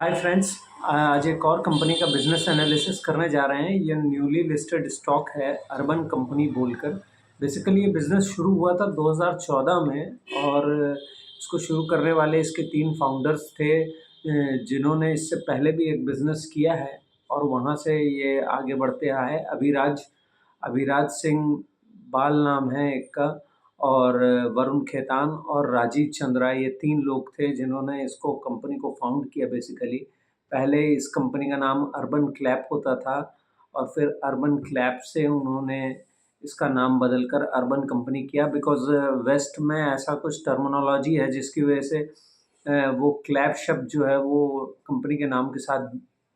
Hi friends. आज एक और कंपनी का बिजनेस एनालिसिस करने जा रहे हैं। ये न्यूली लिस्टेड स्टॉक है अर्बन कंपनी बोलकर। बेसिकली ये बिज़नेस शुरू हुआ था 2014 में और इसको शुरू करने वाले इसके 3 फाउंडर्स थे, जिन्होंने इससे पहले भी एक बिज़नेस किया है और वहाँ से ये आगे बढ़ते आए हैं। अभिराज अभिराज सिंह बाल नाम है एक का, और वरुण खेतान और राजीव चंद्रा, ये 3 लोग थे जिन्होंने इसको कंपनी को फाउंड किया बेसिकली। पहले इस कंपनी का नाम अर्बन क्लैप होता था और फिर अर्बन क्लैप से उन्होंने इसका नाम बदलकर अर्बन कंपनी किया, बिकॉज़ वेस्ट में ऐसा कुछ टर्मिनोलॉजी है जिसकी वजह से वो क्लैप शब्द जो है वो कंपनी के नाम के साथ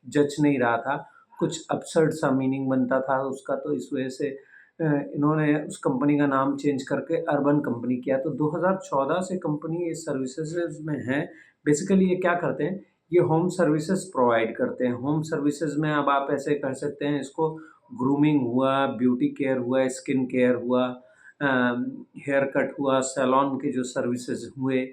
जच नहीं रहा था। कुछ absurd सा मीनिंग बनता था उसका, तो इस वजह से इन्होंने उस कंपनी का नाम चेंज करके अर्बन कंपनी किया। तो 2014 से कंपनी इस सर्विसेज़ में है। बेसिकली ये क्या करते हैं, ये होम सर्विसेज़ प्रोवाइड करते हैं। होम सर्विसेज़ में अब आप ऐसे कर सकते हैं इसको, ग्रूमिंग हुआ, ब्यूटी केयर हुआ, स्किन केयर हुआ, हेयर कट हुआ, सैलून के जो सर्विसेज़ हुए,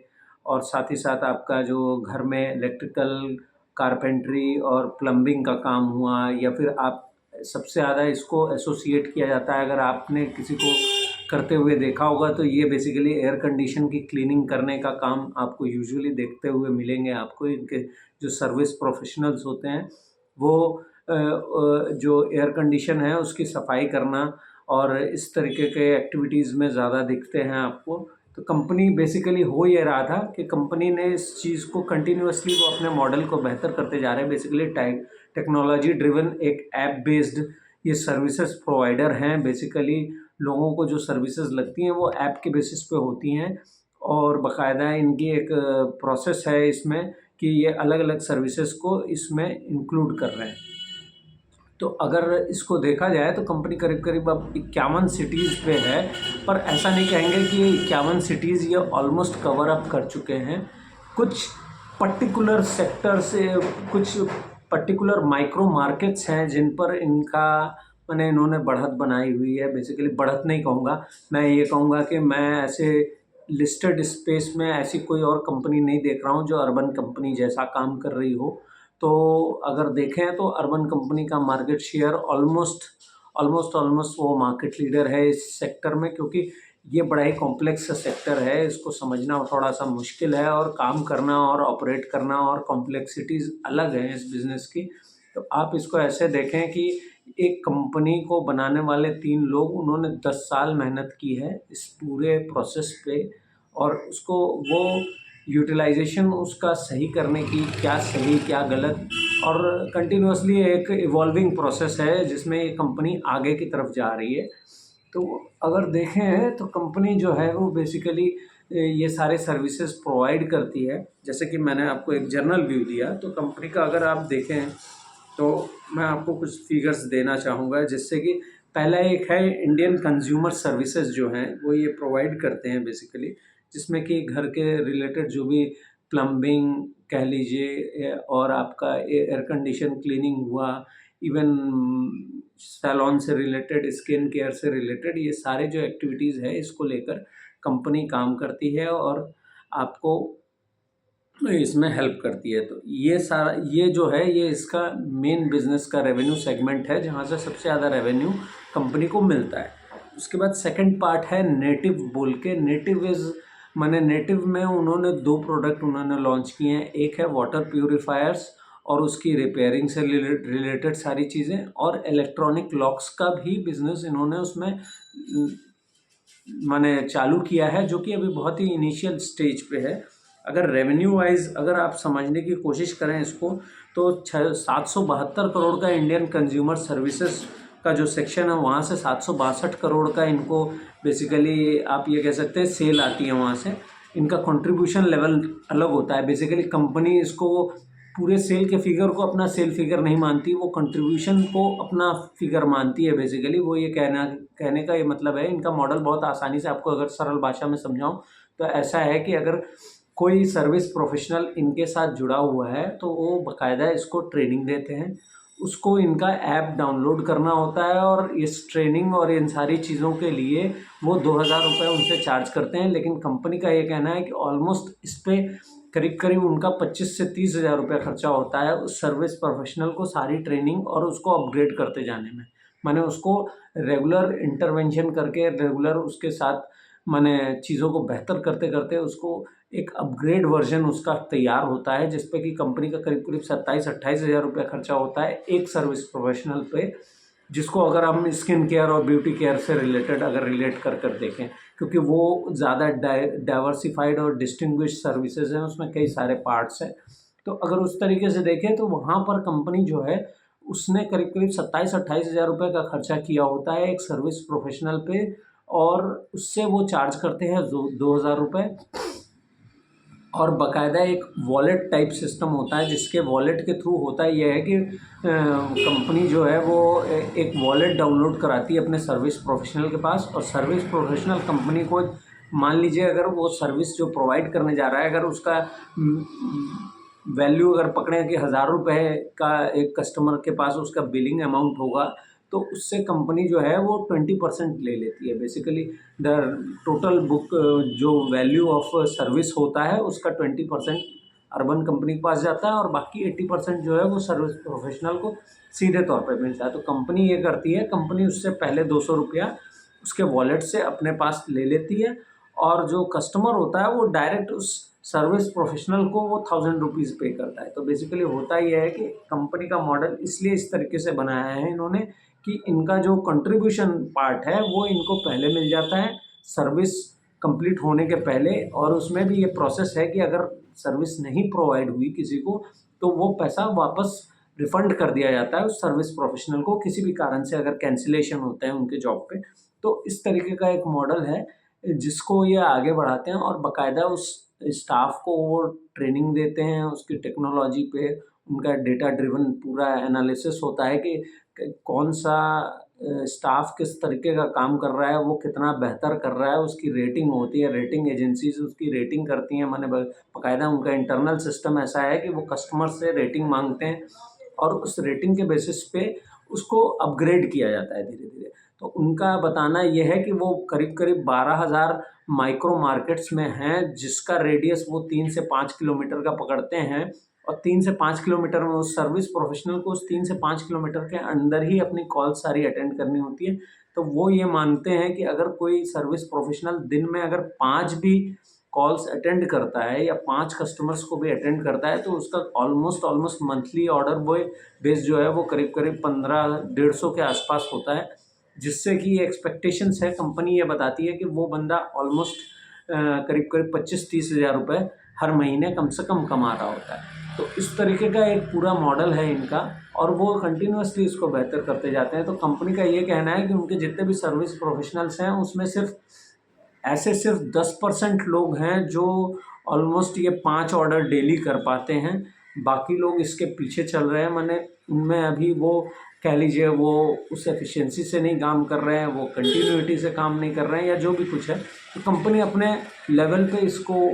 और साथ ही साथ आपका जो घर में इलेक्ट्रिकल, कारपेंटरी और प्लम्बिंग का काम हुआ, या फिर आप सबसे ज़्यादा इसको एसोसिएट किया जाता है, अगर आपने किसी को करते हुए देखा होगा तो ये बेसिकली एयर कंडीशन की क्लीनिंग करने का काम आपको यूजुअली देखते हुए मिलेंगे। आपको इनके जो सर्विस प्रोफेशनल्स होते हैं वो जो एयर कंडीशन है उसकी सफाई करना और इस तरीके के एक्टिविटीज़ में ज़्यादा दिखते हैं आपको। तो कंपनी बेसिकली हो ये रहा था कि कंपनी ने इस चीज़ को कंटिन्यूअसली वो अपने मॉडल को बेहतर करते जा रहे हैं। बेसिकली टेक्नोलॉजी ड्रिवन एक ऐप बेस्ड ये सर्विसेज प्रोवाइडर हैं। बेसिकली लोगों को जो सर्विसेज लगती हैं वो ऐप के बेसिस पे होती हैं, और बाकायदा इनकी एक प्रोसेस है इसमें कि ये अलग-अलग सर्विसेज को इसमें इंक्लूड कर रहे हैं। तो अगर इसको देखा जाए तो कंपनी करीब-करीब अब 51 सिटीज़ पे है, पर ऐसा नहीं कहेंगे कि 51 सिटीज़ ये ऑलमोस्ट कवर अप कर चुके हैं। कुछ पर्टिकुलर सेक्टर से, कुछ पर्टिकुलर माइक्रो मार्केट्स हैं जिन पर इनका माने इन्होंने बढ़त बनाई हुई है। बेसिकली बढ़त नहीं कहूँगा, मैं ये कहूँगा कि मैं ऐसे लिस्टेड स्पेस में ऐसी कोई और कंपनी नहीं देख रहा हूँ जो अर्बन कंपनी जैसा काम कर रही हो। तो अगर देखें तो अर्बन कंपनी का मार्केट शेयर ऑलमोस्ट वो मार्केट लीडर है इस सेक्टर में, क्योंकि ये बड़ा ही कॉम्प्लेक्स सेक्टर है, इसको समझना थोड़ा-सा मुश्किल है और काम करना और ऑपरेट करना और कॉम्प्लेक्सिटीज़ अलग हैं इस बिज़नेस की। तो आप इसको ऐसे देखें कि एक कंपनी को बनाने वाले 3 लोग, उन्होंने 10 साल मेहनत की है इस पूरे प्रोसेस पे, और उसको वो यूटिलाइज़ेशन उसका सही करने की, क्या सही क्या गलत, और कंटिन्यूअसली एक इवॉल्विंग प्रोसेस है जिसमें ये कंपनी आगे की तरफ जा रही है। तो अगर देखें तो कंपनी जो है वो बेसिकली ये सारे सर्विसेज प्रोवाइड करती है। जैसे कि मैंने आपको एक जनरल व्यू दिया, तो कंपनी का अगर आप देखें तो मैं आपको कुछ फिगर्स देना चाहूँगा, जिससे कि पहला एक है इंडियन कंज्यूमर सर्विसेज जो हैं वो ये प्रोवाइड करते हैं बेसिकली, जिसमें कि घर के रिलेटेड जो भी प्लम्बिंग कह लीजिए, और आपका एयर कंडीशन क्लीनिंग हुआ, इवन सैलून से रिलेटेड, स्किन केयर से रिलेटेड, ये सारे जो एक्टिविटीज़ है इसको लेकर कंपनी काम करती है और आपको इसमें हेल्प करती है। तो ये सारा, ये जो है ये इसका मेन बिज़नेस का रेवेन्यू सेगमेंट है, जहाँ से सबसे ज़्यादा रेवेन्यू कंपनी को मिलता है। उसके बाद सेकंड पार्ट है नेटिव बोल के। नेटिव में उन्होंने 2 प्रोडक्ट उन्होंने लॉन्च किए हैं। एक है वाटर प्यूरीफायर्स और उसकी रिपेयरिंग से रिलेटेड सारी चीज़ें, और इलेक्ट्रॉनिक लॉक्स का भी बिज़नेस इन्होंने उसमें माने चालू किया है, जो कि अभी बहुत ही इनिशियल स्टेज पे है। अगर रेवेन्यू वाइज अगर आप समझने की कोशिश करें इसको, तो 772 करोड़ का इंडियन कंज्यूमर सर्विसेज का जो सेक्शन है वहाँ से 762 करोड़ का इनको बेसिकली आप ये कह सकते हैं सेल आती है वहाँ से। इनका कंट्रीब्यूशन लेवल अलग होता है। बेसिकली कंपनी इसको पूरे सेल के फिगर को अपना सेल फिगर नहीं मानती, वो कंट्रीब्यूशन को अपना फिगर मानती है। बेसिकली वो ये कहने का ये मतलब है, इनका मॉडल बहुत आसानी से आपको अगर सरल भाषा में समझाऊं तो ऐसा है कि अगर कोई सर्विस प्रोफेशनल इनके साथ जुड़ा हुआ है तो वो बाकायदा इसको ट्रेनिंग देते हैं, उसको इनका ऐप डाउनलोड करना होता है, और इस ट्रेनिंग और इन सारी चीज़ों के लिए वो 2000 रुपये उनसे चार्ज करते हैं। लेकिन कंपनी का ये कहना है कि ऑलमोस्ट इस पर करीब करीब उनका 25 से 30 हज़ार रुपया खर्चा होता है उस सर्विस प्रोफेशनल को सारी ट्रेनिंग और उसको अपग्रेड करते जाने में। माने उसको रेगुलर इंटरवेंशन करके रेगुलर उसके साथ माने चीज़ों को बेहतर करते करते उसको एक अपग्रेड वर्जन उसका तैयार होता है, जिस पे कि कंपनी का करीब करीब 27-28 हज़ार रुपया खर्चा होता है एक सर्विस प्रोफेशनल पे, जिसको अगर हम स्किन केयर और ब्यूटी केयर से रिलेटेड अगर रिलेट कर कर देखें, क्योंकि वो ज़्यादा डाइवर्सिफाइड और डिस्टिंग्विश सर्विसेज हैं, उसमें कई सारे पार्ट्स हैं। तो अगर उस तरीके से देखें तो वहाँ पर कंपनी जो है उसने करीब करीब 27-28 हज़ार रुपये का खर्चा किया होता है एक सर्विस प्रोफेशनल पे, और उससे वो चार्ज करते हैं 2,000 रुपये। और बाकायदा एक वॉलेट टाइप सिस्टम होता है, जिसके वॉलेट के थ्रू होता यह है कि कंपनी जो है वो एक वॉलेट डाउनलोड कराती है अपने सर्विस प्रोफेशनल के पास, और सर्विस प्रोफेशनल कंपनी को मान लीजिए अगर वो सर्विस जो प्रोवाइड करने जा रहा है अगर उसका वैल्यू अगर पकड़ें कि 1,000 रुपये का एक कस्टमर के पास उसका बिलिंग अमाउंट होगा, तो उससे कंपनी जो है वो 20% ले लेती है। बेसिकली द टोटल बुक जो वैल्यू ऑफ सर्विस होता है उसका 20% अर्बन कंपनी के पास जाता है, और बाकी 80% जो है वो सर्विस प्रोफेशनल को सीधे तौर पे मिलता है। तो कंपनी ये करती है, कंपनी उससे पहले 200 रुपया उसके वॉलेट से अपने पास ले लेती है, और जो कस्टमर होता है वो डायरेक्ट उस सर्विस प्रोफेशनल को वो 1,000 रुपीज़ पे करता है। तो बेसिकली होता ये है कि कंपनी का मॉडल इसलिए इस तरीके से बनाया है इन्होंने कि इनका जो कंट्रीब्यूशन पार्ट है वो इनको पहले मिल जाता है सर्विस कंप्लीट होने के पहले, और उसमें भी ये प्रोसेस है कि अगर सर्विस नहीं प्रोवाइड हुई किसी को तो वो पैसा वापस रिफ़ंड कर दिया जाता है उस सर्विस प्रोफेशनल को, किसी भी कारण से अगर कैंसिलेशन होते हैं उनके जॉब पे। तो इस तरीके का एक मॉडल है जिसको ये आगे बढ़ाते हैं, और बाकायदा उस स्टाफ को वो ट्रेनिंग देते हैं उसकी टेक्नोलॉजी पे। उनका डेटा ड्रिवन पूरा एनालिसिस होता है कि कौन सा स्टाफ किस तरीके का काम कर रहा है, वो कितना बेहतर कर रहा है, उसकी रेटिंग होती है, रेटिंग एजेंसीज उसकी रेटिंग करती हैं। माने बाकायदा उनका इंटरनल सिस्टम ऐसा है कि वो कस्टमर से रेटिंग मांगते हैं, और उस रेटिंग के बेसिस पे उसको अपग्रेड किया जाता है धीरे धीरे। तो उनका बताना ये है कि वो करीब करीब 12,000 माइक्रो मार्केट्स में हैं, जिसका रेडियस वो 3 से 5 किलोमीटर का पकड़ते हैं, और 3 से 5 किलोमीटर में उस सर्विस प्रोफेशनल को उस 3 से 5 किलोमीटर के अंदर ही अपनी कॉल सारी अटेंड करनी होती है। तो वो ये मानते हैं कि अगर कोई सर्विस प्रोफेशनल दिन में अगर 5 भी कॉल्स अटेंड करता है या 5 कस्टमर्स को भी अटेंड करता है, तो उसका almost monthly order boy base जो है वो करीब करीब 15-150 के आसपास होता है, जिससे कि एक्सपेक्टेशंस है, कंपनी ये बताती है कि वो बंदा ऑलमोस्ट करीब करीब 25-30 हज़ार रुपये हर महीने कम से कम कमा रहा होता है। तो इस तरीके का एक पूरा मॉडल है इनका, और वो कंटिन्यूअसली इसको बेहतर करते जाते हैं। तो कंपनी का ये कहना है कि उनके जितने भी सर्विस प्रोफेशनल्स हैं उसमें सिर्फ 10% लोग हैं जो ऑलमोस्ट ये 5 ऑर्डर डेली कर पाते हैं। बाकी लोग इसके पीछे चल रहे हैं, माने उनमें अभी वो कह लीजिए वो उस एफिशिएंसी से नहीं काम कर रहे हैं, वो कंटिन्यूटी से काम नहीं कर रहे हैं, या जो भी कुछ है। तो कंपनी अपने लेवल पे इसको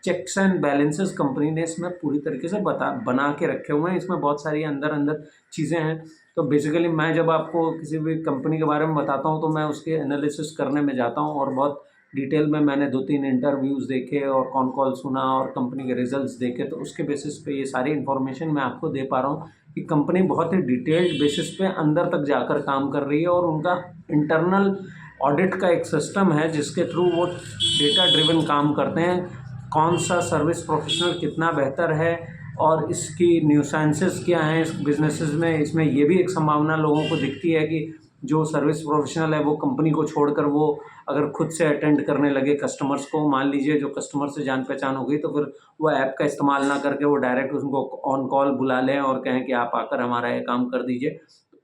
चेक्स एंड बैलेंसेस कंपनी ने इसमें पूरी तरीके से बना के रखे हुए हैं। इसमें बहुत सारी अंदर चीज़ें हैं। तो बेसिकली मैं जब आपको किसी भी कंपनी के बारे में बताता हूँ तो मैं उसके एनालिसिस करने में जाता हूँ, और बहुत डिटेल में मैंने 2-3 इंटरव्यूज़ देखे और कॉन कॉल सुना और कंपनी के रिजल्ट्स देखे, तो उसके बेसिस पे ये सारी इन्फॉर्मेशन मैं आपको दे पा रहा हूँ कि कंपनी बहुत ही डिटेल्ड बेसिस पे अंदर तक जाकर काम कर रही है, और उनका इंटरनल ऑडिट का एक सिस्टम है जिसके थ्रू वो डेटा ड्रिवन काम करते हैं। कौन सा सर्विस प्रोफेशनल कितना बेहतर है, और इसकी न्यूसेंसेस क्या हैं इस बिजनेसेस में। इसमें ये भी एक संभावना लोगों को दिखती है कि जो सर्विस प्रोफेशनल है वो कंपनी को छोड़कर वो अगर खुद से अटेंड करने लगे कस्टमर्स को, मान लीजिए जो कस्टमर से जान पहचान हो गई, तो फिर वो ऐप का इस्तेमाल ना करके वो डायरेक्ट उनको ऑन कॉल बुला लें और कहें कि आप आकर हमारा ये काम कर दीजिए।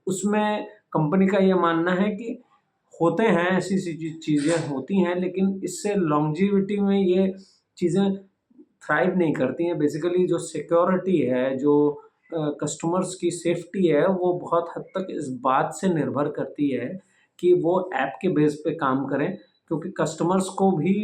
उसमें कंपनी का ये मानना है कि होते हैं ऐसी चीज़ें होती हैं, लेकिन इससे लॉन्जिविटी में ये चीज़ें थ्राइव नहीं करती हैं। बेसिकली जो सिक्योरिटी है, जो कस्टमर्स की सेफ्टी है, वो बहुत हद तक इस बात से निर्भर करती है कि वो ऐप के बेस पे काम करें, क्योंकि कस्टमर्स को भी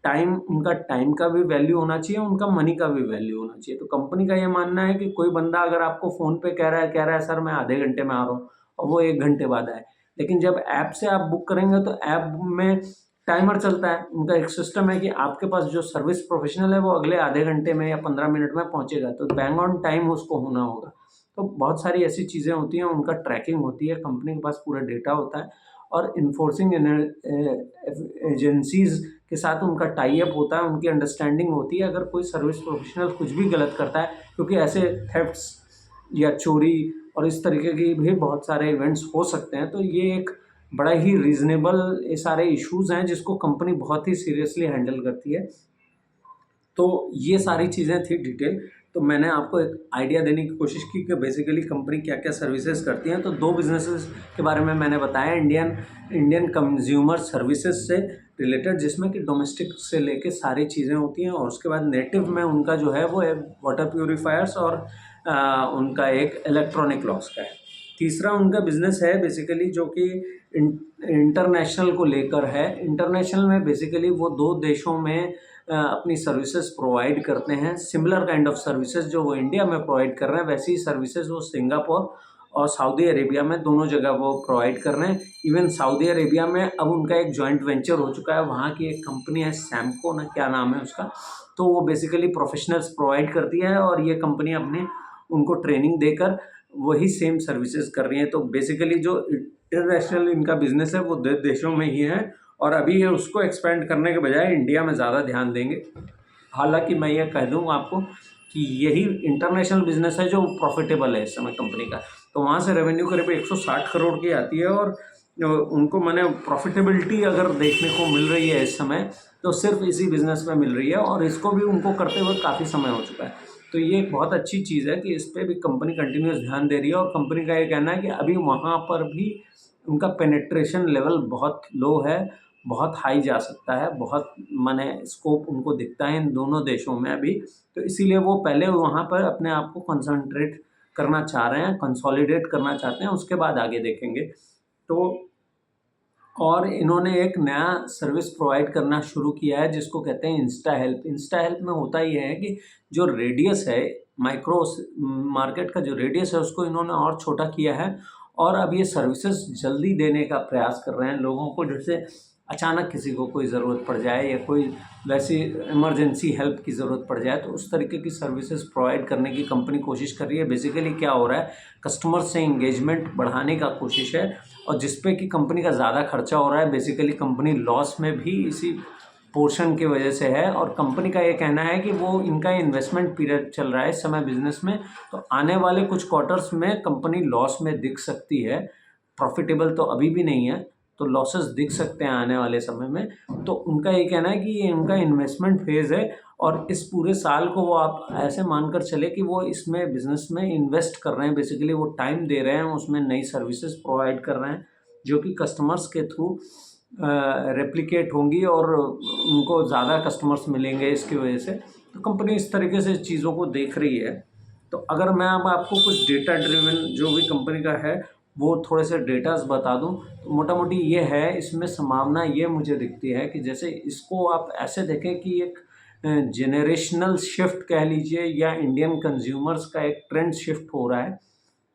उनका टाइम का भी वैल्यू होना चाहिए, उनका मनी का भी वैल्यू होना चाहिए। तो कंपनी का ये मानना है कि कोई बंदा अगर आपको फ़ोन पे कह रहा है सर मैं आधे घंटे में आ रहा हूँ, और वो 1 घंटे बाद आए। लेकिन जब ऐप से आप बुक करेंगे तो ऐप में टाइमर चलता है, उनका एक सिस्टम है कि आपके पास जो सर्विस प्रोफेशनल है वो अगले आधे घंटे में या 15 मिनट में पहुंचेगा, तो बैंग ऑन टाइम उसको होना होगा। तो बहुत सारी ऐसी चीज़ें होती हैं, उनका ट्रैकिंग होती है, कंपनी के पास पूरा डेटा होता है और इन्फोर्सिंग एजेंसीज के साथ उनका टाई अप होता है, उनकी अंडरस्टैंडिंग होती है। अगर कोई सर्विस प्रोफेशनल कुछ भी गलत करता है, क्योंकि ऐसे थेफ्ट्स या चोरी और इस तरीके की भी बहुत सारे इवेंट्स हो सकते हैं, तो ये एक बड़ा ही रीज़नेबल ये सारे इश्यूज़ हैं जिसको कंपनी बहुत ही सीरियसली हैंडल करती है। तो ये सारी चीज़ें थी डिटेल। तो मैंने आपको एक आइडिया देने की कोशिश की कि बेसिकली कंपनी क्या-क्या सर्विसेज करती हैं। तो 2 बिज़नेसेस के बारे में मैंने बताया, इंडियन कंज्यूमर सर्विसेज से रिलेटेड, जिसमें कि डोमेस्टिक से लेके सारी चीज़ें होती हैं, और उसके बाद नेटिव में उनका जो है वो वाटर प्यूरीफायर्स और उनका एक इलेक्ट्रॉनिक लॉक्स का है। तीसरा उनका बिज़नेस है बेसिकली जो कि इंटरनेशनल को लेकर है। इंटरनेशनल में बेसिकली वो 2 देशों में अपनी सर्विसेज प्रोवाइड करते हैं। सिमिलर काइंड ऑफ सर्विसेज जो वो इंडिया में प्रोवाइड कर रहे हैं, वैसी ही सर्विसेज वो सिंगापुर और सऊदी अरेबिया में दोनों जगह वो प्रोवाइड कर रहे हैं। इवन सऊदी अरेबिया में अब उनका एक जॉइंट वेंचर हो चुका है, वहाँ की एक कंपनी है सैमको ना, क्या नाम है उसका, तो वो बेसिकली प्रोफेशनल्स प्रोवाइड करती है और ये कंपनी अपने उनको ट्रेनिंग देकर वही सेम सर्विसेज कर रही हैं। तो बेसिकली जो इंटरनेशनल इनका बिजनेस है वो देशों में ही है, और अभी ये उसको एक्सपेंड करने के बजाय इंडिया में ज़्यादा ध्यान देंगे। हालांकि मैं ये कह दूँ आपको कि यही इंटरनेशनल बिजनेस है जो प्रॉफिटेबल है इस समय कंपनी का। तो वहाँ से रेवेन्यू करीब 160 करोड़ की आती है, और उनको मैंने प्रॉफिटेबिलिटी अगर देखने को मिल रही है इस समय, तो सिर्फ इसी बिज़नेस में मिल रही है, और इसको भी उनको करते हुए काफ़ी समय हो चुका है। तो ये एक बहुत अच्छी चीज़ है कि इस पर भी कंपनी कंटिन्यूस ध्यान दे रही है, और कंपनी का ये कहना है कि अभी वहाँ पर भी उनका पेनिट्रेशन लेवल बहुत लो है, बहुत हाई जा सकता है, बहुत माने स्कोप उनको दिखता है इन दोनों देशों में अभी। तो इसीलिए वो पहले वहाँ पर अपने आप को कंसंट्रेट करना चाह रहे हैं, कंसोलिडेट करना चाहते हैं, उसके बाद आगे देखेंगे। तो और इन्होंने एक नया सर्विस प्रोवाइड करना शुरू किया है जिसको कहते हैं इंस्टा हेल्प। इंस्टा हेल्प में होता ये है कि जो रेडियस है, माइक्रो मार्केट का जो रेडियस है उसको इन्होंने और छोटा किया है, और अब ये सर्विसेज जल्दी देने का प्रयास कर रहे हैं लोगों को। जैसे अचानक किसी को कोई ज़रूरत पड़ जाए या कोई वैसी इमरजेंसी हेल्प की ज़रूरत पड़ जाए, तो उस तरीके की सर्विसेज प्रोवाइड करने की कंपनी कोशिश कर रही है। बेसिकली क्या हो रहा है, कस्टमर से इंगेजमेंट बढ़ाने का कोशिश है, और जिस पे कि कंपनी का ज़्यादा खर्चा हो रहा है, बेसिकली कंपनी लॉस में भी इसी पोर्शन की वजह से है। और कंपनी का ये कहना है कि वो इनका इन्वेस्टमेंट पीरियड चल रहा है इस समय बिजनेस में, तो आने वाले कुछ क्वार्टर्स में कंपनी लॉस में दिख सकती है, प्रॉफिटेबल तो अभी भी नहीं है, तो लॉसेस दिख सकते हैं आने वाले समय में। तो उनका ये कहना है कि ये उनका इन्वेस्टमेंट फेज़ है, और इस पूरे साल को वो आप ऐसे मानकर चले कि वो इसमें बिज़नेस में इन्वेस्ट कर रहे हैं। बेसिकली वो टाइम दे रहे हैं, उसमें नई सर्विसेज प्रोवाइड कर रहे हैं जो कि कस्टमर्स के थ्रू रेप्लिकेट होंगी, और उनको ज़्यादा कस्टमर्स मिलेंगे इसकी वजह से। तो कंपनी इस तरीके से चीज़ों को देख रही है। तो अगर मैं अब आपको कुछ डेटा ड्रिवन जो भी कंपनी का है वो थोड़े से डेटास बता दूं, तो मोटा मोटी ये है, इसमें संभावना ये मुझे दिखती है कि जैसे इसको आप ऐसे देखें कि एक जेनरेशनल शिफ्ट कह लीजिए, या इंडियन कंज्यूमर्स का एक ट्रेंड शिफ्ट हो रहा है।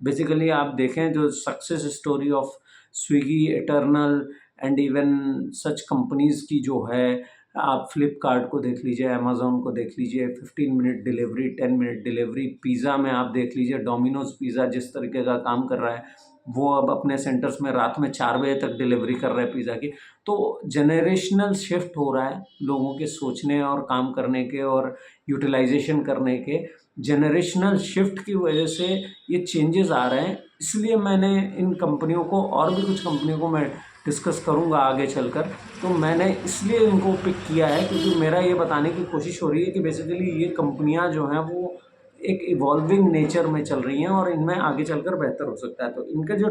बेसिकली आप देखें जो success story of Swiggy, eternal and even such companies की जो है, आप फ्लिपकार्ट को देख लीजिए, अमेज़ॉन को देख लीजिए, 15 minute delivery, 10 minute delivery. Pizza में आप देख लीजिए, डोमिनोज़ पिज़्ज़ा जिस तरीके का काम कर रहा है, वो अब अपने सेंटर्स में रात में 4 बजे तक डिलीवरी कर रहे हैं पिज़्ज़ा की। तो जनरेशनल शिफ्ट हो रहा है लोगों के सोचने और काम करने के और यूटिलाइजेशन करने के। जनरेशनल शिफ्ट की वजह से ये चेंजेस आ रहे हैं, इसलिए मैंने इन कंपनियों को, और भी कुछ कंपनियों को मैं डिस्कस करूंगा आगे चलकर, तो मैंने इसलिए इनको पिक किया है क्योंकि मेरा ये बताने की कोशिश हो रही है कि बेसिकली ये कंपनियां जो हैं वो एक इवॉल्विंग नेचर में चल रही हैं, और इनमें आगे चलकर बेहतर हो सकता है। तो इनका जो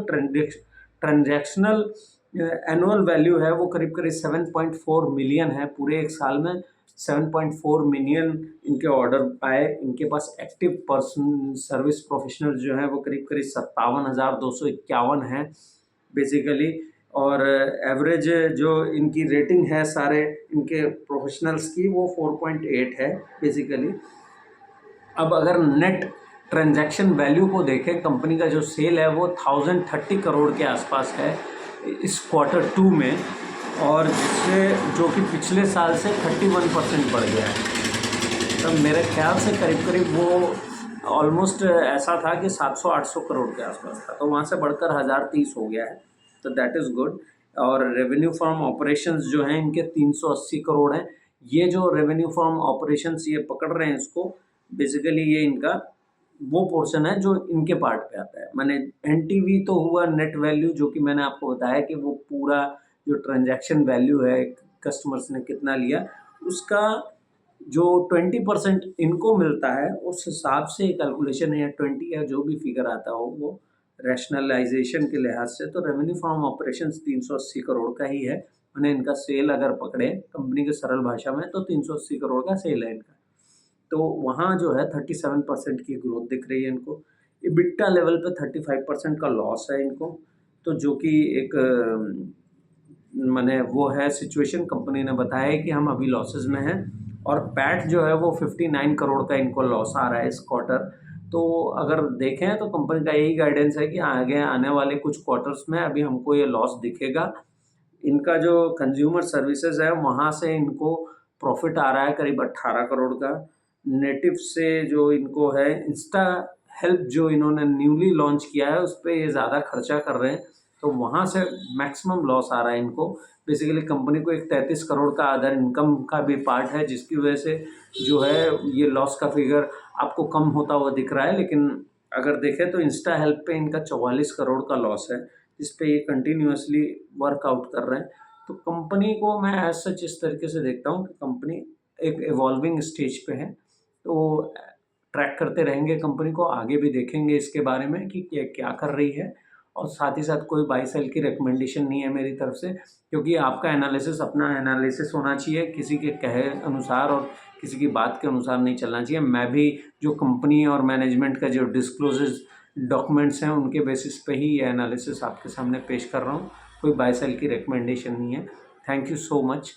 ट्रांजैक्शनल एनुअल वैल्यू है वो करीब करीब 7.4 मिलियन है पूरे एक साल में। 7.4 मिलियन इनके ऑर्डर आए। इनके पास एक्टिव पर्सन सर्विस प्रोफेशनल जो है वो करीब करीब 57,251 हैं बेसिकली, और एवरेज जो इनकी रेटिंग है सारे इनके प्रोफेशनल्स की वो 4.8 है बेसिकली। अब अगर नेट ट्रांजैक्शन वैल्यू को देखें, कंपनी का जो सेल है वो 1030 करोड़ के आसपास है इस क्वार्टर 2 में, और जिससे जो कि पिछले साल से 31% बढ़ गया है। तो मेरे ख्याल से करीब करीब वो ऑलमोस्ट ऐसा था कि 700-800 करोड़ के आसपास था, तो वहाँ से बढ़कर 1030 हो गया है, तो दैट इज़ गुड। और रेवेन्यू फ्रॉम ऑपरेशंस जो हैं इनके 380 करोड़ हैं। ये जो रेवेन्यू फ्रॉम ऑपरेशंस ये पकड़ रहे हैं इसको, बेसिकली ये इनका वो पोर्शन है जो इनके पार्ट पे आता है। माने एनटीवी तो हुआ नेट वैल्यू, जो कि मैंने आपको बताया कि वो पूरा जो ट्रांजैक्शन वैल्यू है कस्टमर्स ने कितना लिया, उसका जो 20% इनको मिलता है उस हिसाब से कैलकुलेशन है, या 20 या जो भी फिगर आता हो वो रैशनलाइजेशन के लिहाज से। तो रेवेन्यू फ्रॉम ऑपरेशंस 380 करोड़ का ही है। मैंने इनका सेल अगर पकड़े कंपनी के सरल भाषा में तो 380 करोड़ का सेल है इनका। तो वहाँ जो है 37% की ग्रोथ दिख रही है इनको। इबिट्टा लेवल पे 35% का लॉस है इनको, तो जो कि एक माने वो है सिचुएशन। कंपनी ने बताया है कि हम अभी लॉसेस में हैं, और पैट जो है वो 59 करोड़ का इनको लॉस आ रहा है इस क्वार्टर। तो अगर देखें तो कंपनी का यही गाइडेंस है कि आगे आने वाले कुछ क्वार्टर्स में अभी हमको ये लॉस दिखेगा। इनका जो कंज्यूमर सर्विसेज है वहाँ से इनको प्रॉफिट आ रहा है करीब 18 करोड़ का। नेटिव से जो इनको है इंस्टा हेल्प जो इन्होंने न्यूली लॉन्च किया है उस पर ये ज़्यादा खर्चा कर रहे हैं, तो वहाँ से मैक्सिमम लॉस आ रहा है इनको। बेसिकली कंपनी को एक 33 करोड़ का अदर इनकम का भी पार्ट है, जिसकी वजह से जो है ये लॉस का फिगर आपको कम होता हुआ दिख रहा है। लेकिन अगर देखें तो इंस्टा हेल्प पे इनका 44 करोड़ का लॉस है, जिस पे ये कंटिन्यूअसली वर्कआउट कर रहे हैं। तो कंपनी को मैं एज सच इस तरीके से देखता हूँ कि कंपनी एक इवॉल्विंग स्टेज पे है, तो ट्रैक करते रहेंगे कंपनी को, आगे भी देखेंगे इसके बारे में कि क्या क्या कर रही है। और साथ ही साथ कोई बाई सेल की रिकमेंडेशन नहीं है मेरी तरफ से, क्योंकि आपका एनालिसिस अपना एनालिसिस होना चाहिए, किसी के कहे अनुसार और किसी की बात के अनुसार नहीं चलना चाहिए। मैं भी जो कंपनी और मैनेजमेंट का जो डिस्क्लोजेज डॉक्यूमेंट्स हैं उनके बेसिस पे ही ये एनालिसिस आपके सामने पेश कर रहा हूँ, कोई बाई सेल की रिकमेंडेशन नहीं है। Thank you so much.